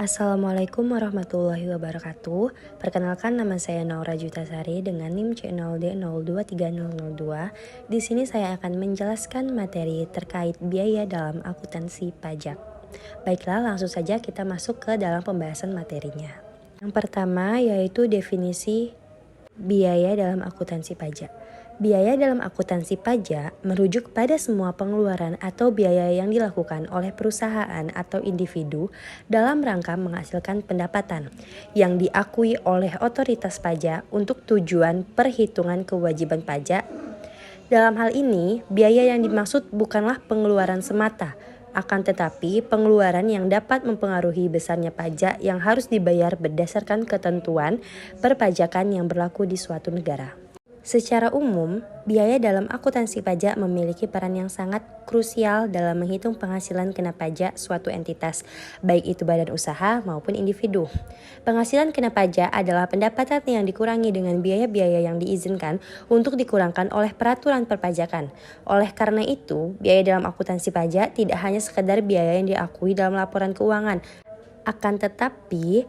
Assalamualaikum warahmatullahi wabarakatuh. Perkenalkan, nama saya Naura Jutasari dengan NIM C0D023002. Di sini saya akan menjelaskan materi terkait biaya dalam akuntansi pajak. Baiklah, langsung saja kita masuk ke dalam pembahasan materinya. Yang pertama yaitu definisi biaya dalam akuntansi pajak. Biaya dalam akuntansi pajak merujuk pada semua pengeluaran atau biaya yang dilakukan oleh perusahaan atau individu dalam rangka menghasilkan pendapatan yang diakui oleh otoritas pajak untuk tujuan perhitungan kewajiban pajak. Dalam hal ini, biaya yang dimaksud bukanlah pengeluaran semata, akan tetapi pengeluaran yang dapat mempengaruhi besarnya pajak yang harus dibayar berdasarkan ketentuan perpajakan yang berlaku di suatu negara. Secara umum, biaya dalam akuntansi pajak memiliki peran yang sangat krusial dalam menghitung penghasilan kena pajak suatu entitas, baik itu badan usaha maupun individu. Penghasilan kena pajak adalah pendapatan yang dikurangi dengan biaya-biaya yang diizinkan untuk dikurangkan oleh peraturan perpajakan. Oleh karena itu, biaya dalam akuntansi pajak tidak hanya sekedar biaya yang diakui dalam laporan keuangan, akan tetapi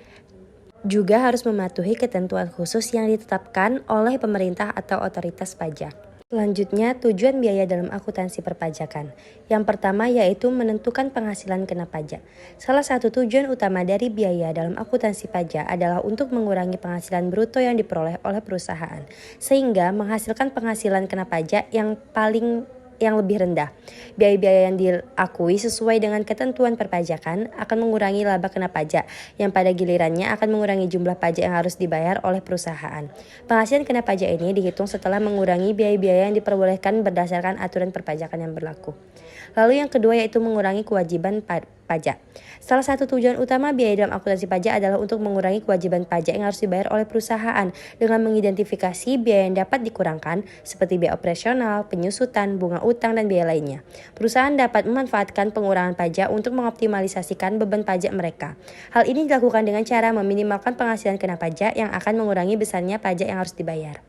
juga harus mematuhi ketentuan khusus yang ditetapkan oleh pemerintah atau otoritas pajak. Selanjutnya, tujuan biaya dalam akuntansi perpajakan. Yang pertama yaitu menentukan penghasilan kena pajak. Salah satu tujuan utama dari biaya dalam akuntansi pajak adalah untuk mengurangi penghasilan bruto yang diperoleh oleh perusahaan, sehingga menghasilkan penghasilan kena pajak yang lebih rendah. Biaya-biaya yang diakui sesuai dengan ketentuan perpajakan akan mengurangi laba kena pajak, yang pada gilirannya akan mengurangi jumlah pajak yang harus dibayar oleh perusahaan. Penghasilan kena pajak ini dihitung setelah mengurangi biaya-biaya yang diperbolehkan berdasarkan aturan perpajakan yang berlaku. Lalu yang kedua yaitu mengurangi kewajiban pajak. Salah satu tujuan utama biaya dalam akuntansi pajak adalah untuk mengurangi kewajiban pajak yang harus dibayar oleh perusahaan dengan mengidentifikasi biaya yang dapat dikurangkan seperti biaya operasional, penyusutan, bunga utang, dan biaya lainnya. Perusahaan dapat memanfaatkan pengurangan pajak untuk mengoptimalisasikan beban pajak mereka. Hal ini dilakukan dengan cara meminimalkan penghasilan kena pajak yang akan mengurangi besarnya pajak yang harus dibayar.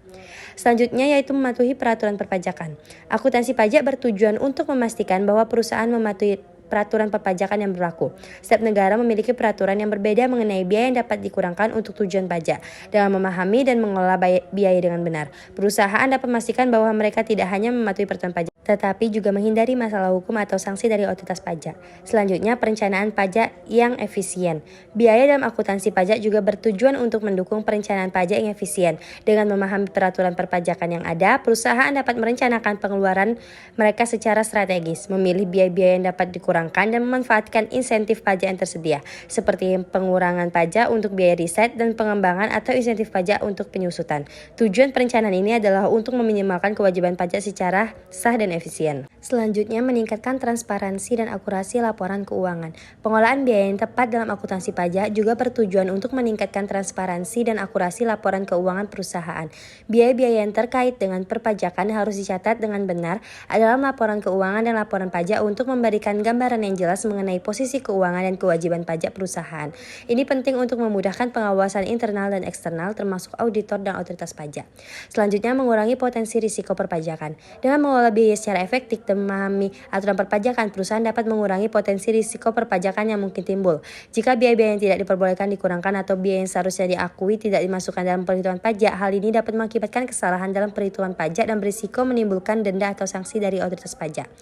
Selanjutnya yaitu mematuhi peraturan perpajakan. Akuntansi pajak bertujuan untuk memastikan bahwa perusahaan mematuhi peraturan perpajakan yang berlaku. Setiap negara memiliki peraturan yang berbeda mengenai biaya yang dapat dikurangkan untuk tujuan pajak. Dengan memahami dan mengelola biaya dengan benar, perusahaan dapat memastikan bahwa mereka tidak hanya mematuhi peraturan pajak, tetapi juga menghindari masalah hukum atau sanksi dari otoritas pajak. Selanjutnya, perencanaan pajak yang efisien. Biaya dalam akuntansi pajak juga bertujuan untuk mendukung perencanaan pajak yang efisien. Dengan memahami peraturan perpajakan yang ada, perusahaan dapat merencanakan pengeluaran mereka secara strategis, memilih biaya-biaya yang dapat dikurangkan, dan memanfaatkan insentif pajak yang tersedia, seperti pengurangan pajak untuk biaya riset dan pengembangan atau insentif pajak untuk penyusutan. Tujuan perencanaan ini adalah untuk meminimalkan kewajiban pajak secara sah dan efisien. Selanjutnya, meningkatkan transparansi dan akurasi laporan keuangan. Pengolahan biaya yang tepat dalam akuntansi pajak juga bertujuan untuk meningkatkan transparansi dan akurasi laporan keuangan perusahaan. Biaya-biaya yang terkait dengan perpajakan harus dicatat dengan benar dalam laporan keuangan dan laporan pajak untuk memberikan gambaran yang jelas mengenai posisi keuangan dan kewajiban pajak perusahaan. Ini penting untuk memudahkan pengawasan internal dan eksternal termasuk auditor dan otoritas pajak. Selanjutnya, mengurangi potensi risiko perpajakan. Dengan mengelola biaya secara efektif dan memahami aturan perpajakan, perusahaan dapat mengurangi potensi risiko perpajakan yang mungkin timbul. Jika biaya-biaya yang tidak diperbolehkan dikurangkan atau biaya yang seharusnya diakui tidak dimasukkan dalam perhitungan pajak, hal ini dapat mengakibatkan kesalahan dalam perhitungan pajak dan berisiko menimbulkan denda atau sanksi dari otoritas pajak.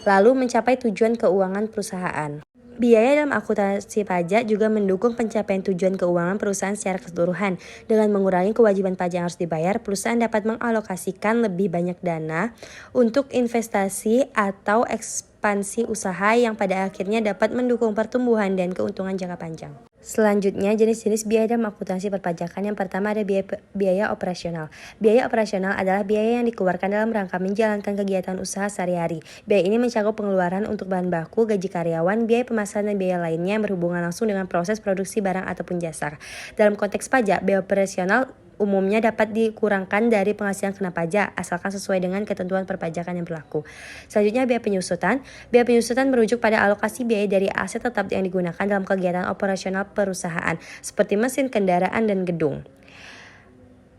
Lalu, mencapai tujuan keuangan perusahaan. Biaya dalam akuntansi pajak juga mendukung pencapaian tujuan keuangan perusahaan secara keseluruhan. Dengan mengurangi kewajiban pajak yang harus dibayar, perusahaan dapat mengalokasikan lebih banyak dana untuk investasi atau ekspansi usaha yang pada akhirnya dapat mendukung pertumbuhan dan keuntungan jangka panjang. Selanjutnya, jenis-jenis biaya dalam akuntansi perpajakan. Yang pertama ada biaya operasional. Biaya operasional adalah biaya yang dikeluarkan dalam rangka menjalankan kegiatan usaha sehari-hari. Biaya ini mencakup pengeluaran untuk bahan baku, gaji karyawan, biaya pemasaran, dan biaya lainnya yang berhubungan langsung dengan proses produksi barang ataupun jasa. Dalam konteks pajak, biaya operasional umumnya dapat dikurangkan dari penghasilan kena pajak asalkan sesuai dengan ketentuan perpajakan yang berlaku. Selanjutnya, biaya penyusutan. Biaya penyusutan merujuk pada alokasi biaya dari aset tetap yang digunakan dalam kegiatan operasional perusahaan seperti mesin, kendaraan, dan gedung.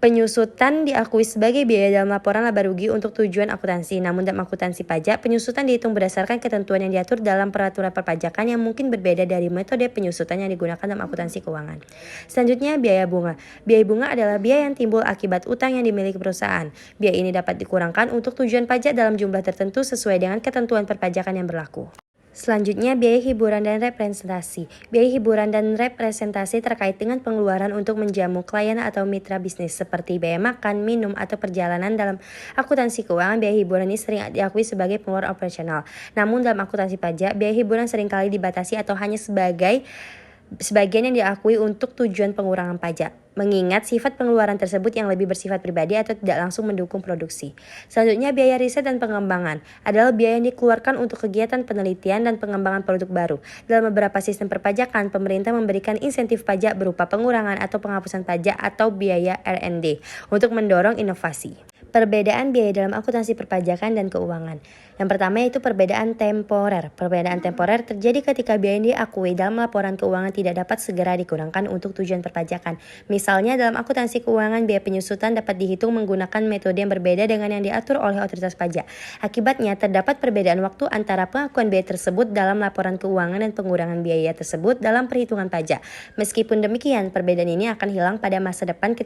Penyusutan diakui sebagai biaya dalam laporan laba rugi untuk tujuan akuntansi. Namun dalam akuntansi pajak, penyusutan dihitung berdasarkan ketentuan yang diatur dalam peraturan perpajakan yang mungkin berbeda dari metode penyusutan yang digunakan dalam akuntansi keuangan. Selanjutnya, biaya bunga. Biaya bunga adalah biaya yang timbul akibat utang yang dimiliki perusahaan. Biaya ini dapat dikurangkan untuk tujuan pajak dalam jumlah tertentu sesuai dengan ketentuan perpajakan yang berlaku. Selanjutnya, biaya hiburan dan representasi. Biaya hiburan dan representasi terkait dengan pengeluaran untuk menjamu klien atau mitra bisnis seperti biaya makan, minum, atau perjalanan. Dalam akuntansi keuangan, biaya hiburan ini sering diakui sebagai pengeluaran operasional. Namun dalam akuntansi pajak, biaya hiburan seringkali dibatasi atau hanya sebagian yang diakui untuk tujuan pengurangan pajak, mengingat sifat pengeluaran tersebut yang lebih bersifat pribadi atau tidak langsung mendukung produksi. Selanjutnya, biaya riset dan pengembangan adalah biaya yang dikeluarkan untuk kegiatan penelitian dan pengembangan produk baru. Dalam beberapa sistem perpajakan, pemerintah memberikan insentif pajak berupa pengurangan atau penghapusan pajak atau biaya R&D untuk mendorong inovasi. Perbedaan biaya dalam akuntansi perpajakan dan keuangan. Yang pertama yaitu perbedaan temporer. Perbedaan temporer terjadi ketika biaya yang diakui dalam laporan keuangan tidak dapat segera dikurangkan untuk tujuan perpajakan. Misalnya dalam akuntansi keuangan, biaya penyusutan dapat dihitung menggunakan metode yang berbeda dengan yang diatur oleh otoritas pajak. Akibatnya terdapat perbedaan waktu antara pengakuan biaya tersebut dalam laporan keuangan dan pengurangan biaya tersebut dalam perhitungan pajak. Meskipun demikian, perbedaan ini akan hilang pada masa depan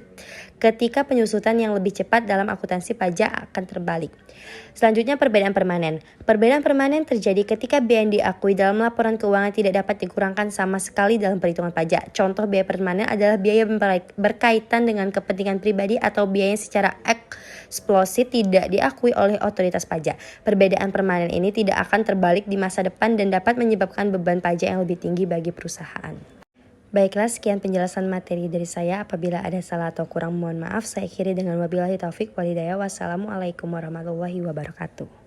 ketika penyusutan yang lebih cepat dalam akuntansi pajak akan terbalik. Selanjutnya, perbedaan permanen. Perbedaan permanen terjadi ketika biaya yang diakui dalam laporan keuangan tidak dapat dikurangkan sama sekali dalam perhitungan pajak. Contoh biaya permanen adalah biaya berkaitan dengan kepentingan pribadi atau biaya yang secara eksplisit tidak diakui oleh otoritas pajak. Perbedaan permanen ini tidak akan terbalik di masa depan dan dapat menyebabkan beban pajak yang lebih tinggi bagi perusahaan. Baiklah, sekian penjelasan materi dari saya. Apabila ada salah atau kurang, mohon maaf. Saya akhiri dengan wabillahi taufik walhidayah. Wassalamualaikum warahmatullahi wabarakatuh.